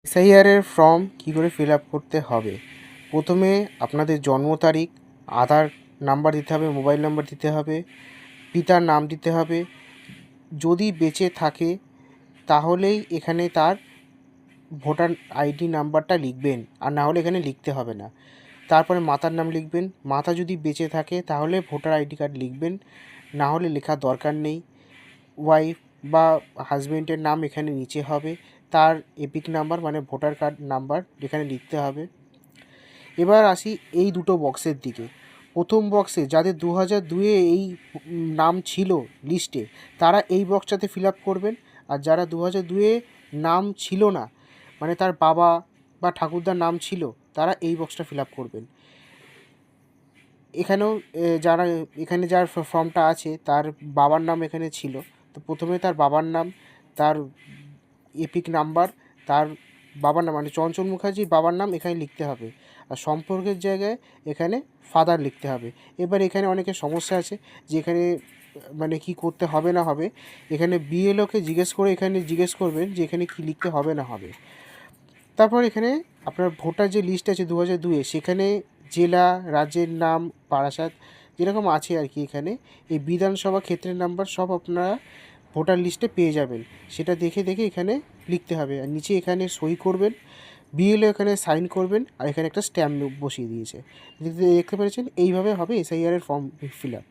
SIR এর form কী করে fill up করতে হবে? প্রথমে আপনাদের জন্ম তারিখ, আধার নাম্বার দিতে হবে, মোবাইল নাম্বার দিতে হবে, পিতার নাম দিতে হবে। যদি বেঁচে থাকে তাহলেই এখানে তার ভোটার আইডি নাম্বারটা লিখবেন, আর না হলে এখানে লিখতে হবে না। তারপরে মাতার নাম লিখবেন। মাতা যদি বেঁচে থাকে তাহলে ভোটার আইডি কার্ড লিখবেন, না হলে লেখার দরকার নেই। ওয়াইফ বা হাজব্যান্ডের নাম এখানে নিচে হবে, তার এপিক নাম্বার মানে ভোটার কার্ড নাম্বার এখানে লিখতে হবে। এবার আসি এই দুটো বক্সের দিকে। প্রথম বক্সে যাদের 2002-এ এই নাম ছিল লিস্টে, তারা এই বক্সটাতে ফিল আপ করবেন। আর যারা 2002-এ নাম ছিল না, মানে তার বাবা বা ঠাকুরদার নাম ছিল, তারা এই বক্সটা ফিল আপ করবেন। এখানেও যারা এখানে যার ফর্মটা আছে তার বাবার নাম এখানে ছিল, তো প্রথমে তার বাবার নাম, তার এপিক নাম্বার, তার বাবার নাম মানে চঞ্চল মুখার্জির বাবার নাম এখানে লিখতে হবে। আর সম্পর্কের জায়গায় এখানে ফাদার লিখতে হবে। এবার এখানে অনেকের সমস্যা আছে যে এখানে মানে কী করতে হবে না হবে। এখানে বিএলওকে জিজ্ঞেস করে এখানে জিজ্ঞেস করবেন যে এখানে কী লিখতে হবে না হবে। তারপর এখানে আপনার ভোটার যে লিস্ট আছে 2002-এ, সেখানে জেলা, রাজ্যের নাম, বারাসাত যেরকম আছে আর কি, এখানে এই বিধানসভা ক্ষেত্রের নাম্বার সব আপনারা ভোটার লিস্টে পেয়ে যাবেন। সেটা দেখে দেখে এখানে লিখতে হবে, আর নিচে এখানে সই করবেন, বিএলও এখানে সাইন করবেন, আর এখানে একটা স্ট্যাম্প বসিয়ে দিয়েছে। দেখতে পেরেছেন, এইভাবে হবে এসআইআর এর ফর্ম ফিল আপ।